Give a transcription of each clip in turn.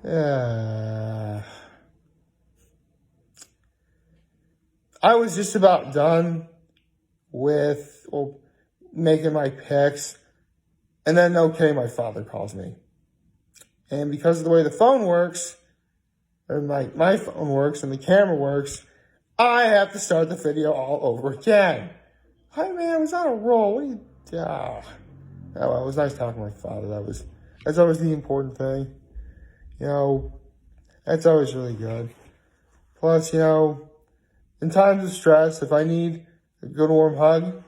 I was just about done with making my picks. And then, okay, my father calls me. And because of the way the phone works, or my phone works and the camera works, I have to start the video all over again. Hi, man, I was on a roll. What are you... Oh, well, it was nice talking to my father. That's always the important thing. That's always really good. Plus, in times of stress, if I need a good warm hug,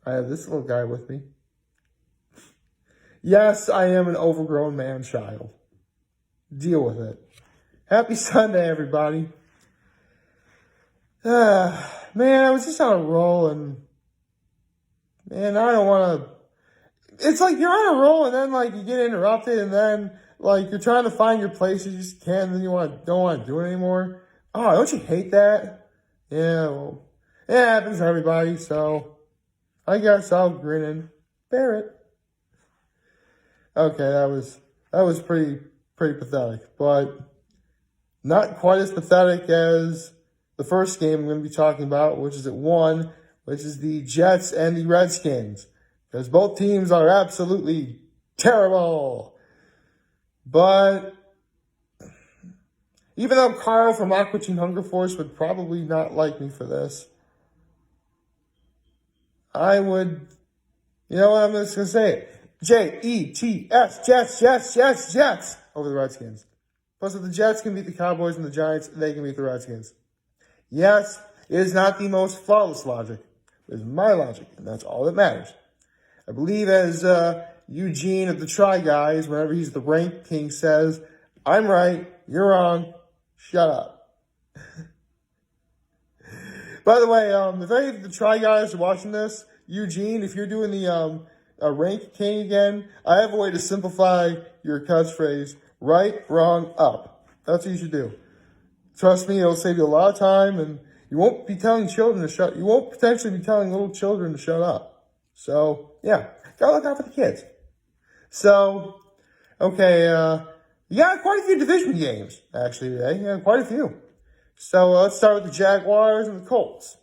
I have this little guy with me. Yes, I am an overgrown man-child. Deal with it. Happy Sunday, everybody. Man, I was just on a roll, and man, I don't want to... It's like you're on a roll, and then you get interrupted, and then you're trying to find your place, you just can't, and then you don't want to do it anymore. Oh, don't you hate that? Yeah, well, it happens to everybody, so I guess I'll grin and bear it. Okay, that was pretty pathetic, but not quite as pathetic as the first game I'm going to be talking about, which is at 1, which is the Jets and the Redskins, because both teams are absolutely terrible. But even though Carl from Aqua Teen Hunger Force would probably not like me for this, I would, you know what, I'm just going to say it. Jets, Jets, over the Redskins. Plus, if the Jets can beat the Cowboys and the Giants, they can beat the Redskins. Yes, it is not the most flawless logic. It is my logic, and that's all that matters. I believe as Eugene of the Try Guys, whenever he's the rank king, says, I'm right, you're wrong, shut up. By the way, if any of the Try Guys are watching this, Eugene, if you're doing the rank king again, I have a way to simplify your catchphrase, right, wrong, up. That's what you should do. Trust me, it'll save you a lot of time, and you won't be telling you won't potentially be telling little children to shut up. So, yeah, gotta look out for the kids. So, okay, you got quite a few division games, actually, today. Yeah, quite a few. So, let's start with the Jaguars and the Colts.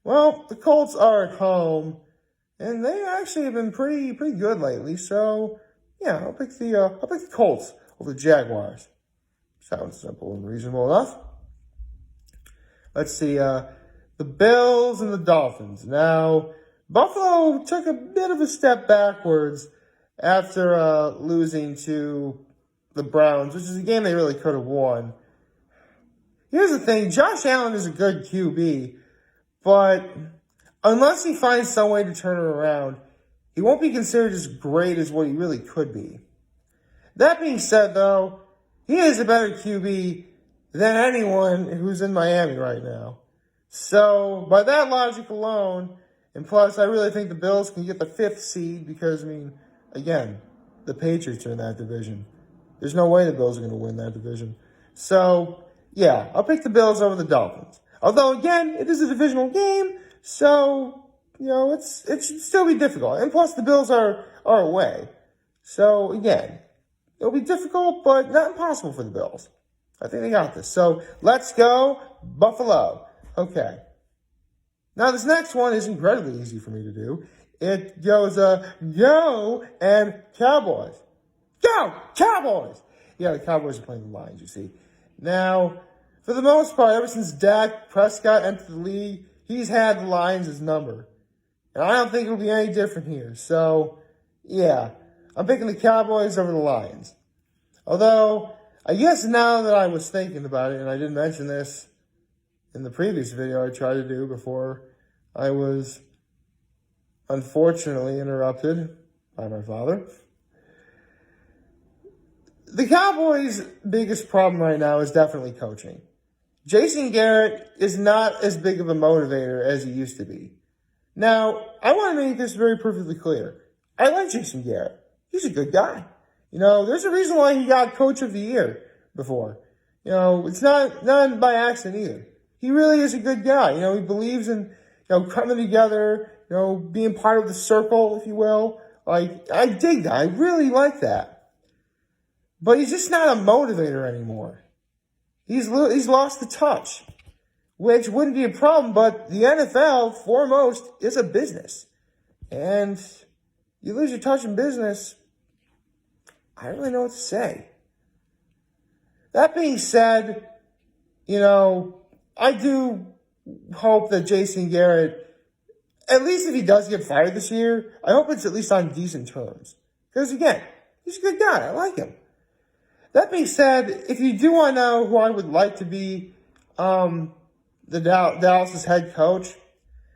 Well, the Colts are at home, and they actually have been pretty good lately. So, yeah, I'll pick the Colts over the Jaguars. Sounds simple and reasonable enough. Let's see, the Bills and the Dolphins. Now, Buffalo took a bit of a step backwards after losing to the Browns, which is a game they really could have won. Here's the thing, Josh Allen is a good QB, but unless he finds some way to turn it around, he won't be considered as great as what he really could be. That being said, though, he is a better QB than anyone who's in Miami right now. So, by that logic alone, and plus, I really think the Bills can get the 5th seed because, again, the Patriots are in that division. There's no way the Bills are going to win that division. So, yeah, I'll pick the Bills over the Dolphins. Although, again, it is a divisional game, so, it should still be difficult. And plus, the Bills are away. So, again, it'll be difficult, but not impossible for the Bills. I think they got this. So, let's go Buffalo. Okay. Now, this next one is incredibly easy for me to do. It goes, go and Cowboys. Go, Cowboys! Yeah, the Cowboys are playing the Lions, you see. Now, for the most part, ever since Dak Prescott entered the league, he's had the Lions' number. And I don't think it'll be any different here. So, yeah, I'm picking the Cowboys over the Lions. Although, I guess now that I was thinking about it, and I did mention this in the previous video I tried to do before I was unfortunately interrupted by my father. The Cowboys' biggest problem right now is definitely coaching. Jason Garrett is not as big of a motivator as he used to be. Now, I want to make this very perfectly clear. I like Jason Garrett. He's a good guy. There's a reason why he got Coach of the Year before. It's not by accident either. He really is a good guy. He believes in, coming together, being part of the circle, if you will. I dig that. I really like that. but he's just not a motivator anymore. He's lost the touch, which wouldn't be a problem, but the NFL, foremost, is a business. And you lose your touch in business, I don't really know what to say. That being said, I do hope that Jason Garrett, at least if he does get fired this year, I hope it's at least on decent terms. Because again, he's a good guy. I like him. That being said, if you do want to know who I would like to be the Dallas' head coach,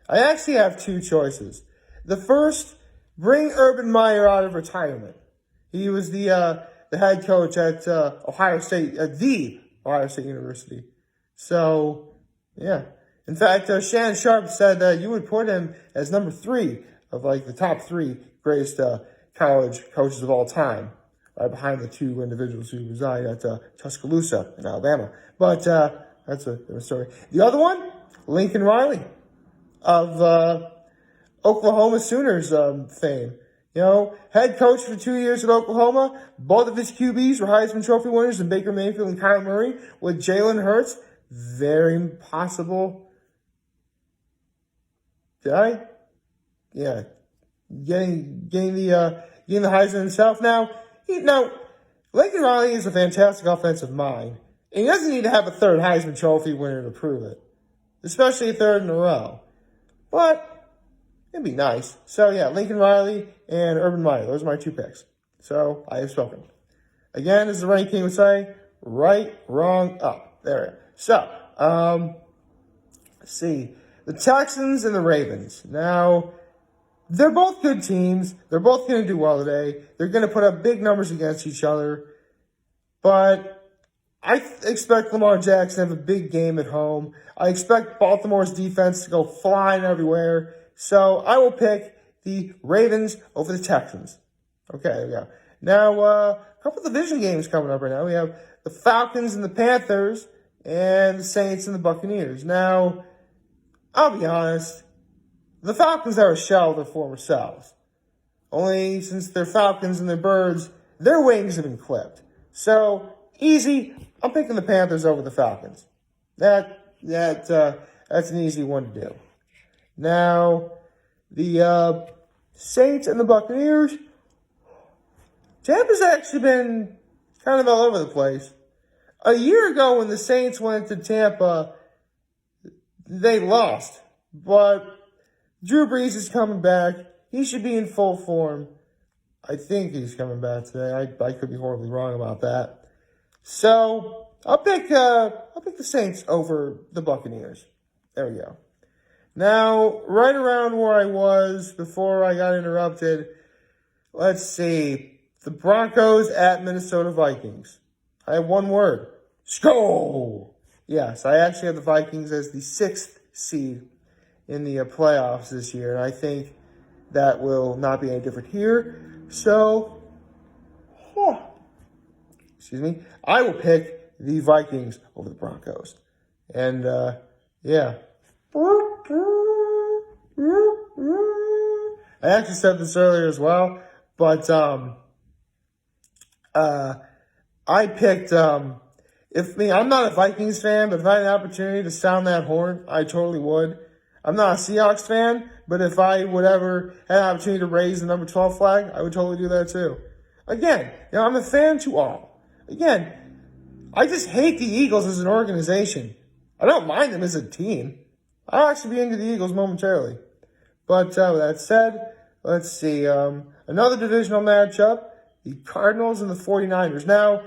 I actually have two choices. The first, bring Urban Meyer out of retirement. He was the head coach at Ohio State, the Ohio State University. So, yeah. In fact, Shannon Sharp said that you would put him as number 3 of the top 3 greatest college coaches of all time, right behind the 2 individuals who reside at Tuscaloosa in Alabama. But that's a different story. The other one, Lincoln Riley of Oklahoma Sooners fame. Head coach for 2 years at Oklahoma. Both of his QBs were Heisman Trophy winners in Baker Mayfield and Kyler Murray. With Jalen Hurts, very possible. Did I? Yeah. Getting the Heisman himself. Now, Lincoln Riley is a fantastic offensive mind. And he doesn't need to have a 3rd Heisman Trophy winner to prove it. Especially a 3rd in a row. But it'd be nice. So, yeah, Lincoln Riley and Urban Meyer. Those are my 2 picks. So, I have spoken. Again, as the ranking would say, right, wrong, up. There we go. So, let's see. The Texans and the Ravens. Now, they're both good teams. They're both going to do well today. They're going to put up big numbers against each other. But I expect Lamar Jackson to have a big game at home. I expect Baltimore's defense to go flying everywhere. So I will pick the Ravens over the Texans. Okay, there we go. Now, a couple of division games coming up right now. We have the Falcons and the Panthers and the Saints and the Buccaneers. Now, I'll be honest, the Falcons are a shell of their former selves. Only since they're Falcons and they're birds, their wings have been clipped. So, easy, I'm picking the Panthers over the Falcons. That's an easy one to do. Now, the Saints and the Buccaneers, Tampa's actually been kind of all over the place. A year ago when the Saints went to Tampa, they lost. But Drew Brees is coming back. He should be in full form. I think he's coming back today. I could be horribly wrong about that. So, I'll pick the Saints over the Buccaneers. There we go. Now, right around where I was before I got interrupted, let's see. The Broncos at Minnesota Vikings. I have one word. Skol! Yes, I actually have the Vikings as the 6th seed in the playoffs this year. And I think that will not be any different here. So, excuse me. I will pick the Vikings over the Broncos. And, yeah. I actually said this earlier as well, but I picked I'm not a Vikings fan, but if I had an opportunity to sound that horn, I totally would. I'm not a Seahawks fan, but if I would ever have an opportunity to raise the number 12 flag, I would totally do that too. Again, I'm a fan to all. Again, I just hate the Eagles as an organization. I don't mind them as a team. I'll actually be into the Eagles momentarily. But with that said, let's see. Another divisional matchup, the Cardinals and the 49ers. Now,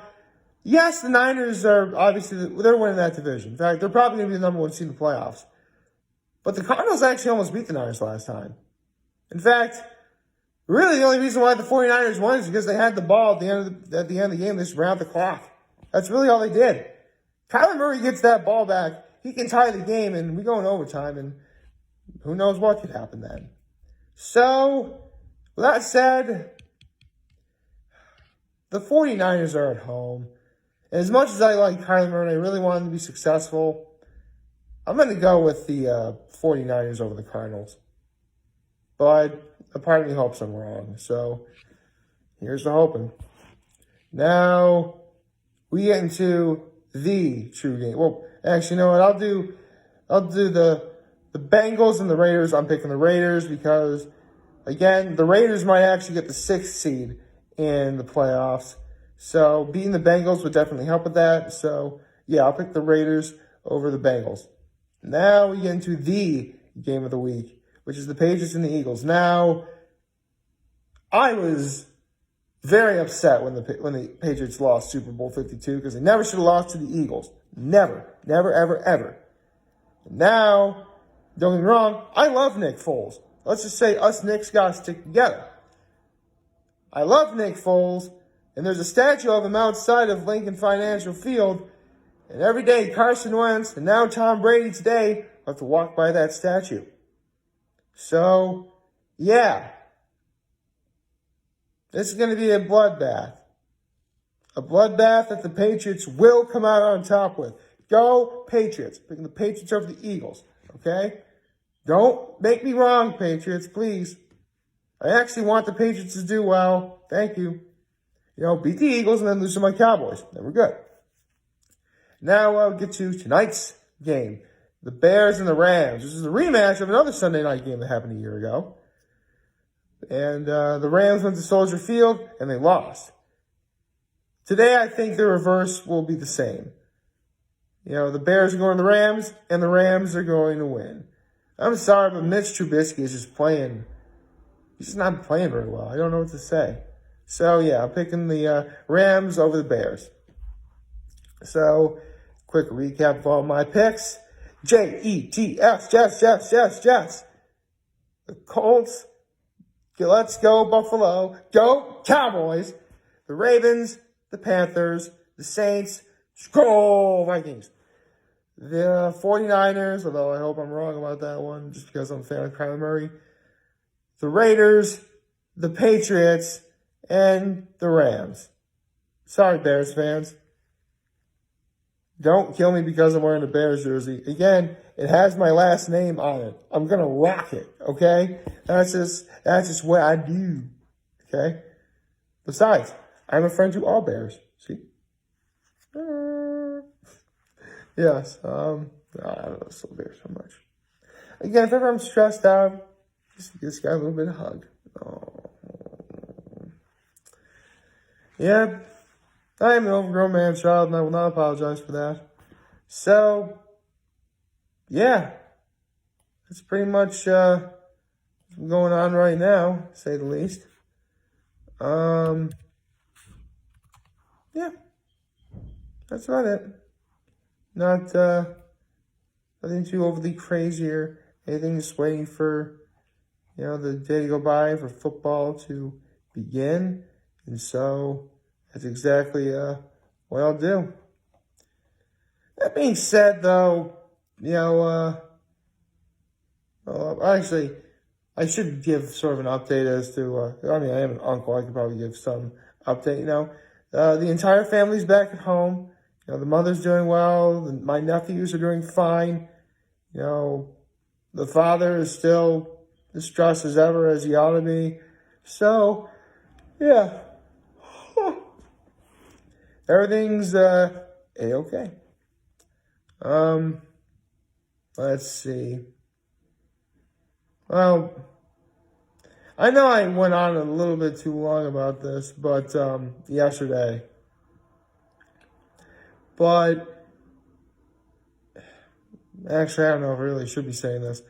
yes, the Niners are obviously, they're winning that division. In fact, they're probably going to be the number 1 seed in the playoffs. But the Cardinals actually almost beat the Niners last time. In fact, really the only reason why the 49ers won is because they had the ball at the end of the game. They just ran out the clock. That's really all they did. Kyler Murray gets that ball back. He can tie the game, and we go in overtime, and who knows what could happen then. So, with that said, the 49ers are at home. And as much as I like Kyler Murray, I really want him to be successful, I'm going to go with the 49ers over the Cardinals. But a part of me hopes I'm wrong. So, here's the hoping. Now we get into the true game. Well, actually, you know what? I'll do the Bengals and the Raiders. I'm picking the Raiders because, again, the Raiders might actually get the 6th seed in the playoffs. So beating the Bengals would definitely help with that. So, yeah, I'll pick the Raiders over the Bengals. Now we get into the game of the week, which is the Patriots and the Eagles. Now, I was very upset when the Patriots lost Super Bowl 52 because they never should have lost to the Eagles. Never, ever, ever. Now, don't get me wrong, I love Nick Foles. Let's just say us Knicks got to stick together. I love Nick Foles, and there's a statue of him outside of Lincoln Financial Field, and every day Carson Wentz and now Tom Brady today have to walk by that statue. So, yeah. This is going to be a bloodbath. A bloodbath that the Patriots will come out on top with. Go Patriots. Picking the Patriots over the Eagles. Okay? Don't make me wrong, Patriots, please. I actually want the Patriots to do well. Thank you. Beat the Eagles and then lose to my Cowboys. Then we're good. Now I'll get to tonight's game. The Bears and the Rams. This is a rematch of another Sunday night game that happened a year ago. And the Rams went to Soldier Field, and they lost. Today, I think the reverse will be the same. The Bears are going to the Rams, and the Rams are going to win. I'm sorry, but Mitch Trubisky is just playing. He's just not playing very well. I don't know what to say. So, yeah, I'm picking the Rams over the Bears. So, quick recap of all my picks. Jets, Jets. The Colts. Let's go, Buffalo. Go, Cowboys. The Ravens, the Panthers, the Saints. Go, Vikings. The 49ers, although I hope I'm wrong about that one, just because I'm a fan of Kyler Murray. The Raiders, the Patriots, and the Rams. Sorry, Bears fans. Don't kill me because I'm wearing a Bears jersey. Again, it has my last name on it. I'm going to rock it, okay? That's just what I do, okay? Besides, I'm a friend to all Bears. See? Yes, I don't know, still Bears so much. Again, if ever I'm stressed out, just give this guy a little bit of a hug. Oh. Yeah, I am an overgrown man child, and I will not apologize for that. So, yeah, that's pretty much what's going on right now, to say the least. Yeah, that's about it. Not nothing too overly crazy or anything. Just waiting for the day to go by for football to begin, and so that's exactly what I'll do. That being said, though, actually, I should give sort of an update as to, I am an uncle. I could probably give some update, the entire family's back at home. The mother's doing well. My nephews are doing fine. The father is still as stressed as ever, as he ought to be. So, yeah. Everything's A-okay. Let's see. Well, I know I went on a little bit too long about this, but yesterday. But actually, I don't know if I really should be saying this,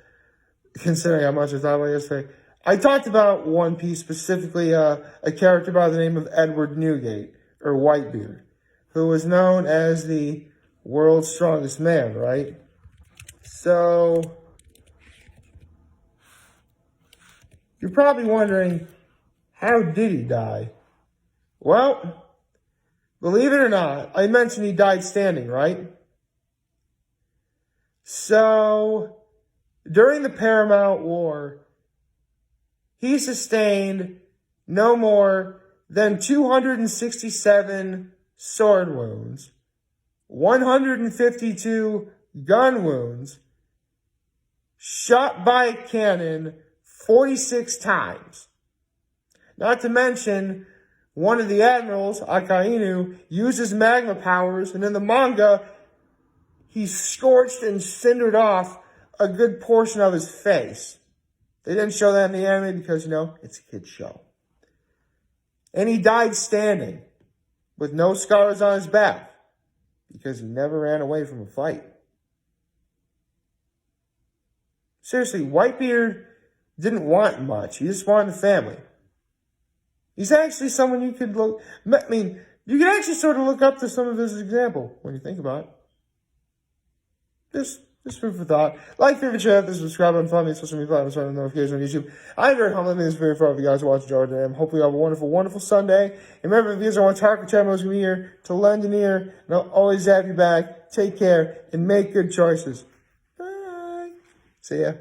considering how much I thought about yesterday. I talked about One Piece, specifically a character by the name of Edward Newgate, or Whitebeard, who was known as the world's strongest man, right? So, you're probably wondering, how did he die? Well, believe it or not, I mentioned he died standing, right? So, during the Paramount War, he sustained no more than 267 sword wounds, 152 gun wounds, shot by a cannon 46 times. Not to mention one of the admirals, Akainu, used his magma powers, and in the manga, he scorched and cindered off a good portion of his face. They didn't show that in the anime because, it's a kid's show. And he died standing with no scars on his back because he never ran away from a fight. Seriously, Whitebeard didn't want much. He just wanted a family. He's actually someone you could look... you can actually sort of look up to some of his example when you think about it. Just food for thought. Like, favorite, share, subscribe, and follow me on social media platforms, turn on notifications on YouTube. I'm very humble. This is very far of you guys who watch Jordan. Hopefully you have a wonderful, wonderful Sunday. And remember, if you guys want to talk, channel is going to be here to lend an ear. And I'll always have you back. Take care and make good choices. Bye. See ya.